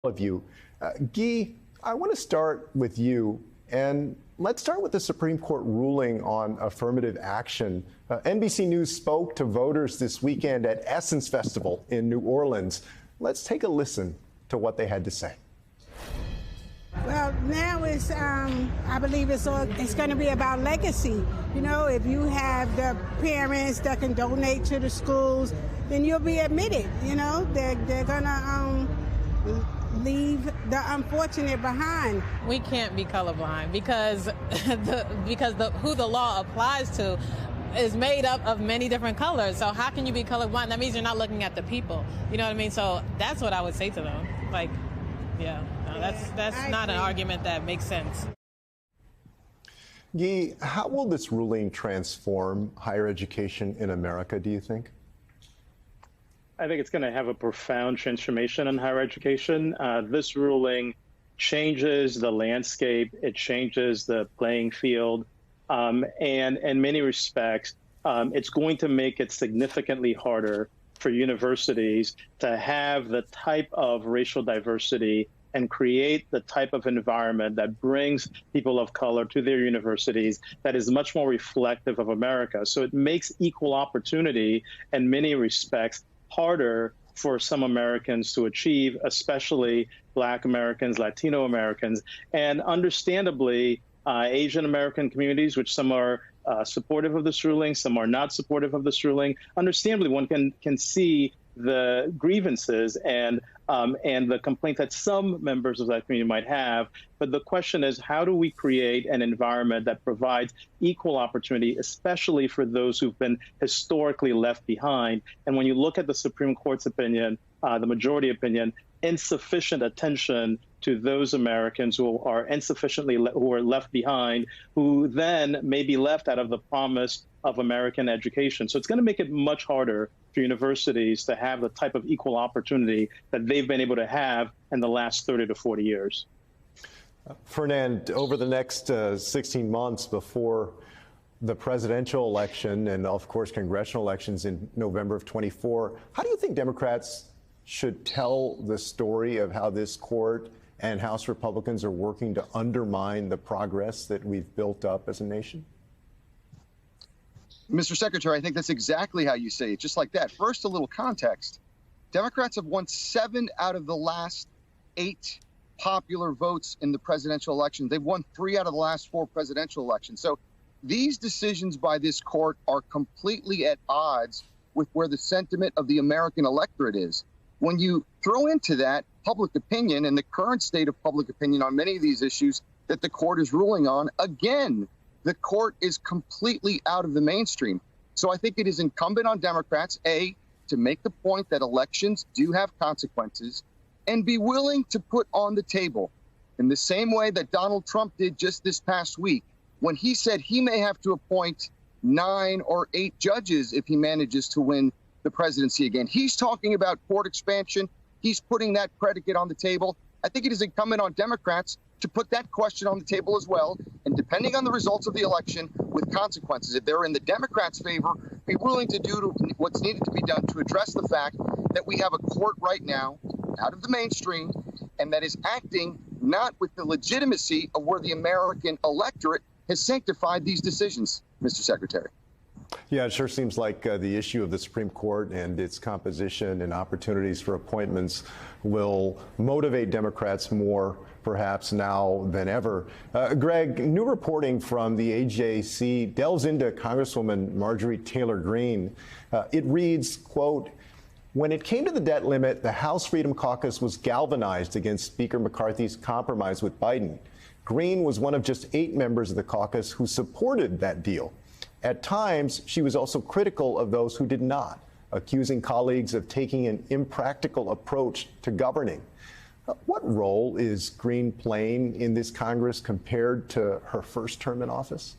of you. Guy, I want to start with you, and let's start with the Supreme Court ruling on affirmative action. NBC News spoke to voters this weekend at Essence Festival in New Orleans. Let's take a listen to what they had to say. Well, now it's, I believe it's going to be about legacy. You know, if you have the parents that can donate to the schools, then you'll be admitted. You know, they're going to leave the unfortunate behind. We can't be colorblind because who the law applies to is made up of many different colors. So how can you be colorblind? That means you're not looking at the people. You know what I mean? So that's what I would say to them. Like, yeah, no, that's not an argument that makes sense. Guy, how will this ruling transform higher education in America, do you think? I think it's going to have a profound transformation in higher education. This ruling changes the landscape. It changes the playing field. And in many respects, it's going to make it significantly harder for universities to have the type of racial diversity and create the type of environment that brings people of color to their universities that is much more reflective of America. So it makes equal opportunity in many respects harder for some Americans to achieve, especially Black Americans, Latino Americans, and understandably, Asian American communities, which some are supportive of this ruling, some are not supportive of this ruling. Understandably, one can see the grievances and the complaint that some members of that community might have. But the question is, how do we create an environment that provides equal opportunity, especially for those who've been historically left behind? And when you look at the Supreme Court's opinion, the majority opinion, insufficient attention to those Americans who are who are left behind, who then may be left out of the promise of American education. So it's going to make it much harder for universities to have the type of equal opportunity that they've been able to have in the last 30 to 40 years. Fernand, over the next 16 months before the presidential election and, of course, congressional elections in November of 24, how do you think Democrats should tell the story of how this court and House Republicans are working to undermine the progress that we've built up as a nation? Mr. Secretary, I think that's exactly how you say it, just like that. First, a little context. Democrats have won 7 out of the last 8 popular votes in the presidential election. They've won 3 out of the last 4 presidential elections. So these decisions by this court are completely at odds with where the sentiment of the American electorate is. When you throw into that public opinion and the current state of public opinion on many of these issues that the court is ruling on, again, the court is completely out of the mainstream. So I think it is incumbent on Democrats, A, to make the point that elections do have consequences and be willing to put on the table in the same way that Donald Trump did just this past week when he said he may have to appoint 9 or 8 judges if he manages to win the presidency again. He's talking about court expansion. He's putting that predicate on the table. I think it is incumbent on Democrats to put that question on the table as well. And depending on the results of the election, with consequences, if they're in the Democrats' favor, be willing to do what's needed to be done to address the fact that we have a court right now out of the mainstream and that is acting not with the legitimacy of where the American electorate has sanctified these decisions, Mr. Secretary. Yeah, it sure seems like the issue of the Supreme Court and its composition and opportunities for appointments will motivate Democrats more, perhaps now than ever. Greg, new reporting from the AJC delves into Congresswoman Marjorie Taylor Greene. It reads, quote, "When it came to the debt limit, the House Freedom Caucus was galvanized against Speaker McCarthy's compromise with Biden. Greene was one of just 8 members of the caucus who supported that deal. At times, she was also critical of those who did not, accusing colleagues of taking an impractical approach to governing. What role is Greene playing in this Congress compared to her first term in office?"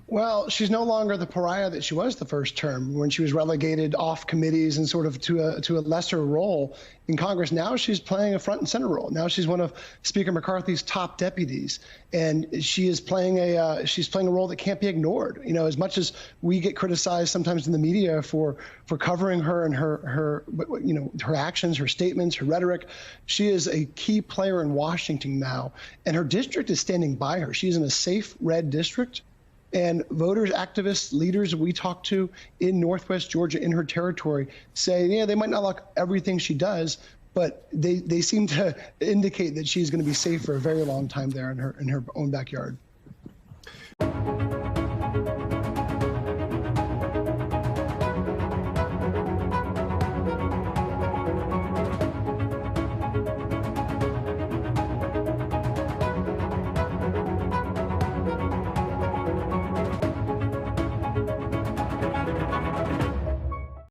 Well, she's no longer the pariah that she was the first term when she was relegated off committees and sort of to a lesser role in Congress. Now she's playing a front and center role. Now she's one of Speaker McCarthy's top deputies, and she is playing a role that can't be ignored. You know, as much as we get criticized sometimes in the media for covering her and her actions, her statements, her rhetoric, she is a key player in Washington now, and her district is standing by her. She's in a safe red district. And voters, activists, leaders we talk to in Northwest Georgia, in her territory, say, yeah, they might not like everything she does, but they seem to indicate that she's going to be safe for a very long time there in her own backyard.